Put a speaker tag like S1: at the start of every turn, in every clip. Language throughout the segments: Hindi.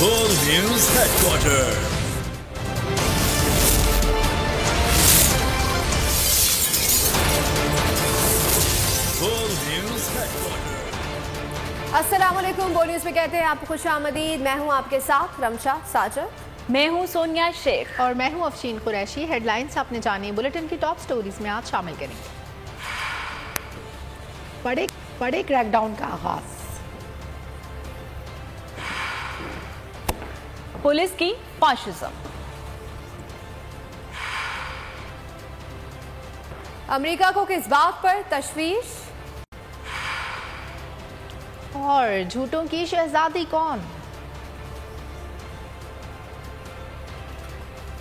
S1: Full News Headquarters. Full News Headquarters.
S2: अस्सलाम वालेकुम। बोल न्यूज़ में कहते हैं आपको खुशामदीद। मैं हूं आपके साथ रमशा साजर।
S3: मैं हूं सोनिया शेख
S4: और मैं हूं अफशीन कुरैशी। हेडलाइंस आपने जानी, बुलेटिन की टॉप स्टोरीज में आज शामिल करेंगे। बड़े क्रैकडाउन का आगाज,
S3: पुलिस की फाशिज्म,
S2: अमेरिका को किस बात पर तशवीश,
S4: और झूठों की शहजादी कौन।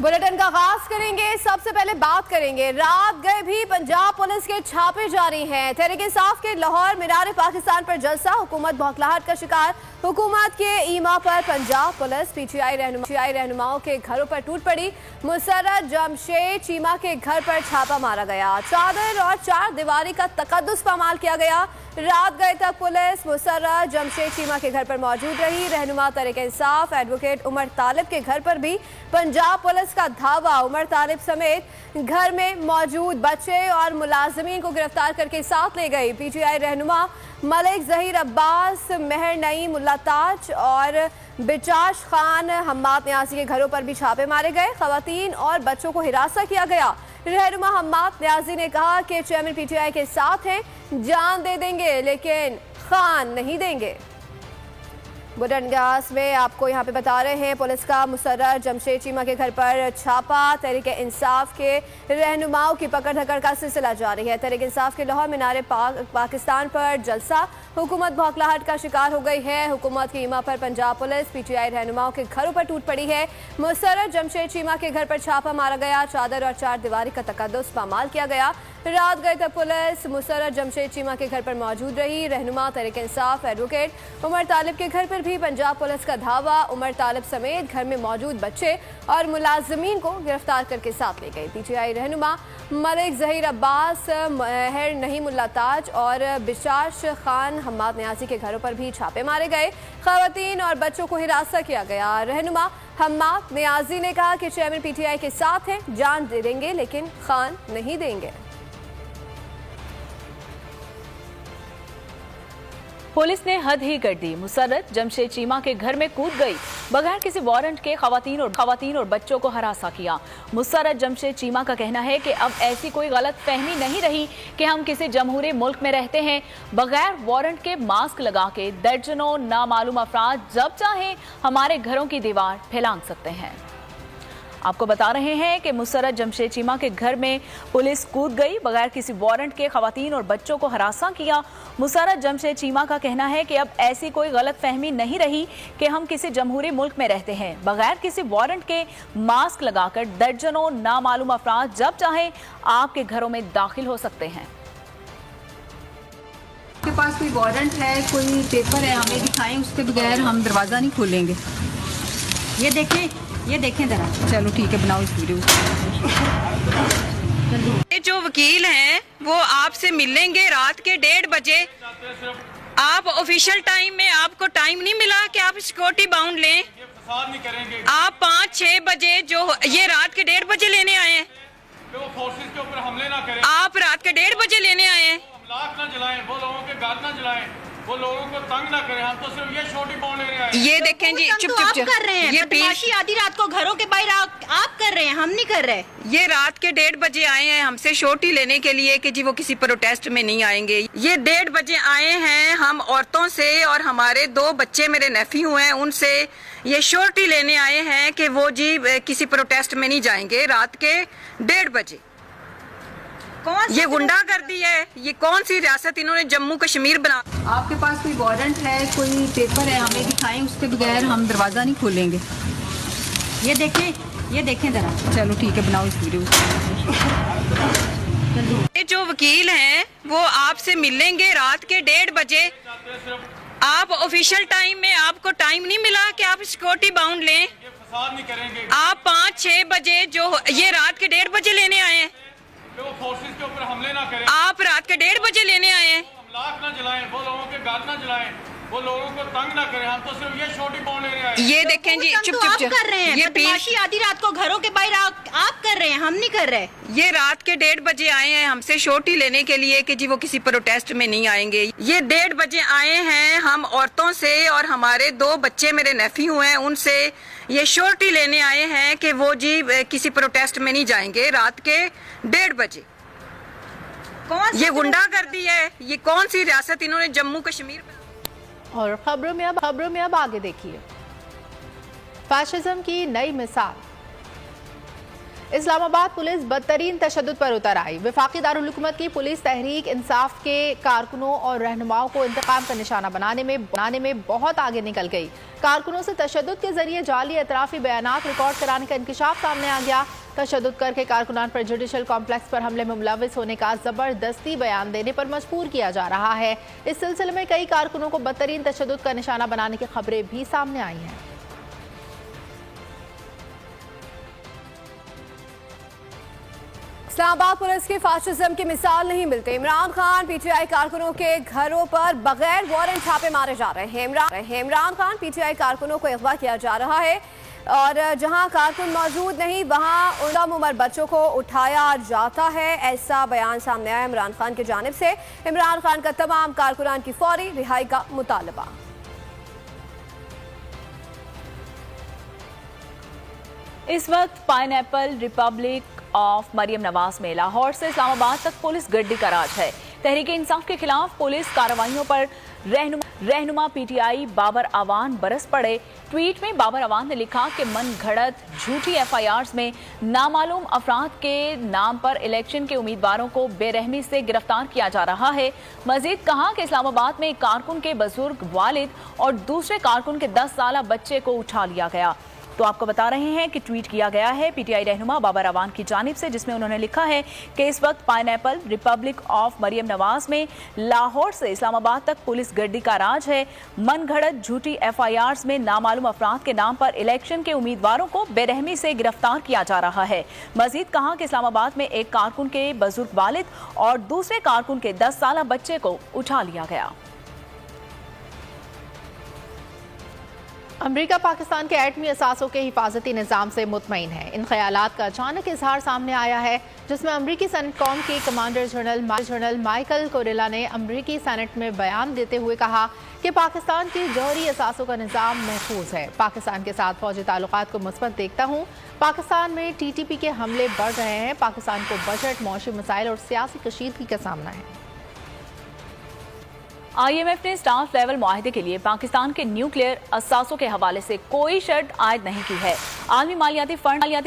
S2: बुलेटिन का आगाज करेंगे। सबसे पहले बात करेंगे, रात गए भी पंजाब पुलिस के छापे जारी हैं। तहरीक इंसाफ के लाहौर मीनार पाकिस्तान पर जलसा, हुकूमत बौखलाहट का शिकार। हुकूमत के ईमा पर पंजाब पुलिस पीटीआई रहनुमाओं के घरों पर टूट पड़ी। मुसर्रत जमशेद चीमा के घर पर छापा मारा गया। चादर और चार दीवारी का तकद्दुस पामाल किया गया। रात गए तक पुलिस मुसर्रत जमशेद चीमा के घर पर मौजूद रही। रहनुमा तहरीक इंसाफ एडवोकेट उमर तालिब के घर पर भी पंजाब पुलिस का धावा। उमर तालिब समेत घर में मौजूद बच्चे और मुलाजमीन को गिरफ्तार करके साथ ले गई। पीटीआई रहनुमा मलिक जहीर अब्बास, मेहर नईम, मुल्ला ताज और बिचाश खान हम्माद न्याजी के घरों पर भी छापे मारे गए। खवातीन और बच्चों को हिरासत किया गया। रहनुमा हम्माद न्याजी ने कहा कि चेयरमैन पीटीआई के साथ हैं, जान दे देंगे लेकिन खान नहीं देंगे। बुलेटिन में आपको यहाँ पे बता रहे हैं, पुलिस का मुसर्रत जमशेद चीमा के घर पर छापा। तहरीक इंसाफ के रहनुमाओं की पकड़ धकड़ का सिलसिला जारी है। तहरीक इंसाफ के लाहौर मीनार पाकिस्तान पर जलसा, हुकूमत बौखलाहट का शिकार हो गई है। हुकूमत की ईमा पर पंजाब पुलिस पीटीआई रहनुमाओं के घरों पर टूट पड़ी है। मुसर्रत जमशेद चीमा के घर पर छापा मारा गया। चादर और चार दीवारी का तकद्दुस पामाल किया गया। रात गए तक पुलिस मुसर्रत जमशेद चीमा के घर पर मौजूद रही। रहनुमा तहरीक इंसाफ एडवोकेट उमर तालिब के घर पर भी पंजाब पुलिस का धावा। उमर तालिब समेत घर में मौजूद बच्चे और मुलाजमीन को गिरफ्तार करके साथ ले गए। पीटीआई रहनुमा मलिक जहीर अब्बास, मेहर नईम, मुल्ला ताज और बिचाश खान हम्माद न्याजी के घरों पर भी छापे मारे गए। खवातीन और बच्चों को हिरासत किया गया। रहनुमा हम्माद न्याजी ने कहा कि चेयरमैन पीटीआई के साथ हैं, जान दे देंगे लेकिन खान नहीं देंगे।
S3: पुलिस ने हद ही कर दी। मुसर्रत जमशेद चीमा के घर में कूद गई, बगैर किसी वारंट के खवातीन और बच्चों को हरासा किया। मुसर्रत जमशेद चीमा का कहना है कि अब ऐसी कोई गलत फहमी नहीं रही कि हम किसी जमहूरी मुल्क में रहते हैं। बगैर वारंट के मास्क लगा के दर्जनों नामालूम अफराद जब चाहे हमारे घरों की दीवार फैलांग सकते हैं। आपको बता रहे हैं कि मुसर्रत जमशेद चीमा के घर में पुलिस कूद गई, बगैर किसी वारंट के खवातीन और बच्चों को हरासा किया। मुसर्रत जमशेद चीमा का कहना है कि अब ऐसी कोई गलत फहमी नहीं रही कि हम किसी जमहूरी मुल्क में रहते हैं। बगैर किसी वारंट के मास्क लगाकर दर्जनों नामालूम अफराद जब चाहे आपके घरों में दाखिल हो सकते हैं।
S5: आपके पास कोई वारंट है, कोई पेपर है, हमें दिखाएं, उसके बगैर हम दरवाज़ा नहीं खोलेंगे। ये देखें जरा। चलो ठीक है, बनाओ इस वीडियो।
S6: ये जो वकील हैं वो आपसे मिलेंगे रात के 1:30 बजे। आप ऑफिशियल टाइम में आपको टाइम नहीं मिला कि आप सिक्योरिटी बाउंड लें। आप 5-6 बजे जो ये रात के 1:30 बजे लेने आए हैं,
S7: फोर्सेस के ऊपर हमले ना करें।
S6: आप रात के 1:30 बजे लेने आए हैं।
S7: लाख ना जलाएं, वो लोगों के घर ना जलाएं, वो लोगों को तंग ना करें। हम तो सिर्फ ये छोटी बाउंड लेने आए।
S6: ये देखें जी, चुप
S5: कर रहे हैं,
S6: ये
S5: बदमाशी आधी रात को घरों के बाहर आप कर रहे हैं, हम नहीं कर रहे।
S6: ये रात के 1:30 बजे आए हैं हमसे शोटी लेने के लिए कि जी वो किसी प्रोटेस्ट में नहीं आएंगे। ये 1:30 बजे आए हैं हम औरतों से और हमारे 2 बच्चे मेरे नेफ्यू हैं उनसे ये शोटी लेने आए हैं कि वो जी किसी प्रोटेस्ट में नहीं जाएंगे रात के 1:30 बजे। ये गुंडागर्दी है। ये कौन सी रियासत इन्होंने जम्मू कश्मीर बना।
S5: आपके पास कोई वारंट है, कोई पेपर है, हमें दिखाएं, उसके बगैर हम दरवाज़ा नहीं खोलेंगे। ये देखें जरा। चलो ठीक है, बनाओ इस वीडियो।
S6: ये जो वकील हैं वो आपसे मिलेंगे रात के 1:30 बजे। आप ऑफिशियल टाइम में आपको टाइम नहीं मिला कि आप सिक्योरिटी बाउंड लें।
S7: नहीं करेंगे।
S6: आप 5-6 बजे जो ये रात के 1:30 बजे लेने आए हैं।
S7: वो फोर्सेस के ऊपर हमले ना करें।
S6: आप रात के 1:30 बजे लेने आए हैं।
S7: लाख ना जलाएं, वो लोगों के घर ना जलाएं, वो लोगों को तंग ना करें। हम तो सिर्फ ये छोटी बाउंड लेने आए। जाए।
S6: ये देखें जी, चुप
S8: आप
S6: चुप
S8: कर रहे हैं,
S6: ये
S8: बदमाशी आधी रात को घरों के बाहर आप कर रहे हैं, हम नहीं कर रहे।
S6: ये रात के 1:30 बजे आए हैं हमसे श्योरिटी लेने के लिए कि जी वो किसी प्रोटेस्ट में नहीं आएंगे। ये 1:30 बजे आए हैं हम औरतों से और हमारे 2 बच्चे मेरे नेफ्यू हैं उनसे ये श्योरिटी लेने आए हैं कि वो जी किसी प्रोटेस्ट में नहीं जाएंगे रात के 1:30 बजे। ये गुंडागर्दी है, ये कौन सी रियासत इन्होंने जम्मू कश्मीर में।
S4: और खबरों में अब आगे देखिए, फैशिज्म की नई मिसाल। इस्लामाबाद पुलिस बदतरीन तशद्दुद पर उतर आई। वफाकी दारुल हुकूमत की पुलिस तहरीक इंसाफ के कारकुनों और रहनुमाओं को इंतकाम का निशाना बनाने में बहुत आगे निकल गई। कारकुनों से तशद्दुद के जरिए जाली एतराफी बयानात रिकॉर्ड कराने का इंकशाफ सामने आ गया। तशद्दुद करके कारकुनान पर जुडिशल कॉम्प्लेक्स पर हमले में मुलविस होने का जबरदस्ती बयान देने पर मजबूर किया जा रहा है। इस सिलसिले में कई कारकुनों को बदतरीन तशद्दुद का निशाना बनाने की खबरें भी सामने आई हैं।
S2: इस्लामाबाद पुलिस की फाशिज्म की मिसाल नहीं मिलती। इमरान खान पीटीआई कारकुनों के घरों पर बगैर वारंट छापे मारे जा रहे हैं। इमरान खान पीटीआई कारकुनों को अगवा किया जा रहा है और जहां कारकुन मौजूद नहीं वहां उन उम्र बच्चों को उठाया जाता है। ऐसा बयान सामने आया इमरान खान की जानिब से। इमरान खान का तमाम कारकुनान की फौरी रिहाई का मुतालबा।
S3: इस वक्त pineapple republic of Maryam Nawaz में लाहौर से इस्लामाबाद तक पुलिस गड्डी का राज है। तहरीक इंसाफ के खिलाफ पुलिस कार्रवाइयों पर रहनुमा पीटीआई बाबर अवान बरस पड़े। ट्वीट में बाबर अवान ने लिखा कि मन घड़त झूठी एफआईआर्स में नामालूम अफराद के नाम पर इलेक्शन के उम्मीदवारों को बेरहमी से गिरफ्तार किया जा रहा है। मजीद कहा कि इस्लामाबाद में एक कारकुन के बुजुर्ग वालिद और दूसरे कारकुन के 10 साल बच्चे को उठा लिया गया। तो आपको बता रहे हैं कि ट्वीट किया गया है पीटीआई रहनुमा बाबर अवान की जानिब से, जिसमें उन्होंने लिखा है कि इस वक्त pineapple republic of Maryam Nawaz में लाहौर से इस्लामाबाद तक पुलिस गड्डी का राज है। मन घड़त झूठी एफआईआर्स में नामालूम अफराद के नाम पर इलेक्शन के उम्मीदवारों को बेरहमी से गिरफ्तार किया जा रहा है। मजीद कहा कि इस्लामाबाद में एक कारकुन के बुजुर्ग वालिद और दूसरे कारकुन के 10 साल बच्चे को उठा लिया गया।
S4: अमेरिका पाकिस्तान के एटमी असासों के हिफाजती निज़ाम से मुतमईन है। इन ख्यालात का अचानक इजहार सामने आया है, जिसमें अमरीकी सेनेट कौम के कमांडर जनरल माइकल कोरेला ने अमरीकी सेनेट में बयान देते हुए कहा कि पाकिस्तान की जौहरी असासों का निज़ाम महफूज है। पाकिस्तान के साथ फौजी ताल्लुकात को मुस्बत देखता हूँ। पाकिस्तान में टीटीपी के हमले बढ़ रहे हैं। पाकिस्तान को बजट, मौशी मसाइल और सियासी कशीदगी का सामना है।
S3: आईएमएफ ने स्टाफ लेवल मुआहदे के लिए पाकिस्तान के न्यूक्लियर असासों के हवाले से कोई शर्त आयद नहीं की है। आलमी मालियाती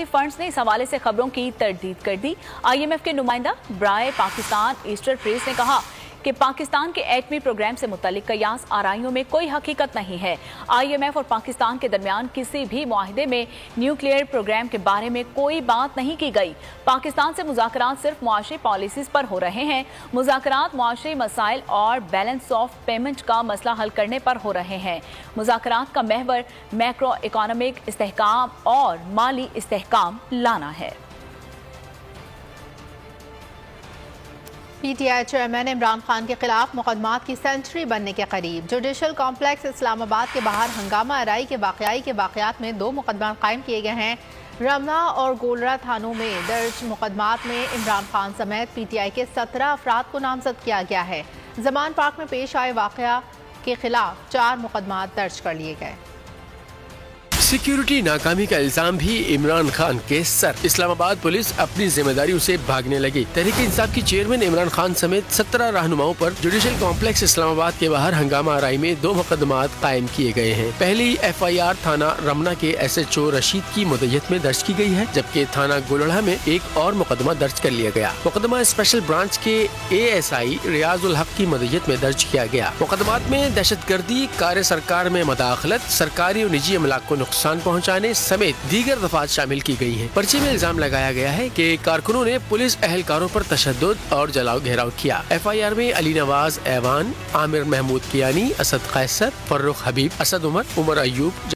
S3: फंड्स ने इस हवाले से खबरों की तरदीद कर दी। आईएमएफ के नुमाइंदा ब्राय पाकिस्तान ईस्टर प्रेस ने कहा कि पाकिस्तान के एटमी प्रोग्राम से मुतालिक कयास आराइयों में कोई हकीकत नहीं है। आईएमएफ और पाकिस्तान के दरमियान किसी भी मुआहदे में न्यूक्लियर प्रोग्राम के बारे में कोई बात नहीं की गई। पाकिस्तान से मुज़ाकरात सिर्फ मुआशी पॉलिसीज पर हो रहे हैं। मुज़ाकरात मुआशी मसाइल और बैलेंस ऑफ पेमेंट का मसला हल करने पर हो रहे हैं। मुज़ाकरात का महवर मैक्रो इकोनॉमिक इस्तेहकाम और माली इस्तेहकाम लाना है।
S4: पीटीआई चेयरमैन इमरान खान के खिलाफ मुकदमात की सेंचुरी बनने के करीब। जुडिशल कॉम्प्लेक्स इस्लामाबाद के बाहर हंगामा आराई के वाकयात में 2 मुकदमात कायम किए गए हैं। रमना और गोलरा थानों में दर्ज मुकदमात में इमरान खान समेत पीटीआई के 17 अफराद को नामजद किया गया है। जमान पार्क में पेश आए वाकया के खिलाफ 4 मुकदमात दर्ज कर लिए गए।
S9: सिक्योरिटी नाकामी का इल्जाम भी इमरान खान के सर। इस्लामाबाद पुलिस अपनी जिम्मेदारियों से भागने लगी। तहरीक इंसाफ की चेयरमैन इमरान खान समेत 17 रहनुमाओं पर जुडिशल कॉम्प्लेक्स इस्लामाबाद के बाहर हंगामा आराई में 2 मुकदमात कायम किए गए हैं। पहली एफआईआर थाना रमना के एसएचओ रशीद की मुद्दत में दर्ज की गई है, जबकि थाना गोलड़ा में एक और मुकदमा दर्ज कर लिया गया। मुकदमा स्पेशल ब्रांच के एएसआई रियाजुल हक की मुद्दत में दर्ज किया गया। मुकदमात में दहशतगर्दी, कार्य सरकार में मदाखलत, सरकारी और निजी अमलाक को नुकसान पहुंचाने समेत दीगर दफात शामिल की गई हैं। पर्चे में इल्जाम लगाया गया है कि कारकुनों ने पुलिस अहलकारों पर तशद्दुद और जलाओ घेराव किया। एफआईआर में अली नवाज ऐवान, आमिर महमूद कियानी, असद कैसर, फर्रुख हबीब, असद उमर अयूब,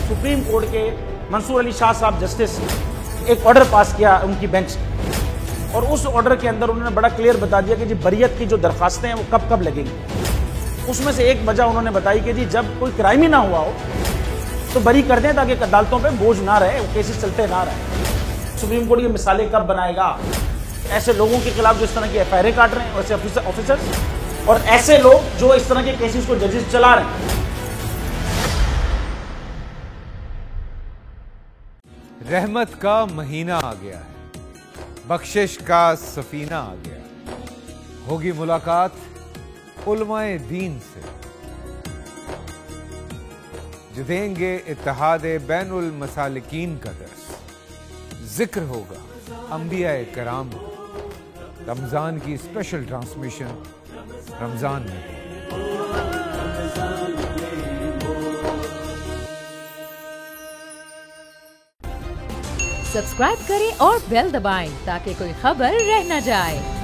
S10: सुप्रीम कोर्ट के मंसूर अली शाह साहब जस्टिस एक ऑर्डर पास किया उनकी बेंच ने, और उस ऑर्डर के अंदर उन्होंने बड़ा क्लियर बता दिया कि जी बरियत की जो दरखास्तें हैं वो कब कब लगेंगी। उसमें से एक वजह उन्होंने बताई कि जी जब कोई क्राइम ही ना हुआ हो तो बरी कर दें, ताकि अदालतों पे बोझ ना रहे, वो केसेस चलते ना रहे। सुप्रीम कोर्ट ये मिसालें कब बनाएगा ऐसे लोगों के खिलाफ जो इस तरह की एफआईआर काट रहे हैं, वैसे ऑफिसर्स, और ऐसे लोग जो इस तरह के केसेस को जजेस चला रहे हैं।
S11: रहमत का महीना आ गया है, बख्शिश का सफीना आ गया, होगी मुलाकात उलमाए दीन से, जो देंगे इत्तेहादे बैनुल मसालिकीन का दर्स, जिक्र होगा अंबियाए कराम, रमजान की स्पेशल ट्रांसमिशन रमजान में।
S12: सब्सक्राइब करें और बेल दबाएं ताकि कोई खबर रह न जाए।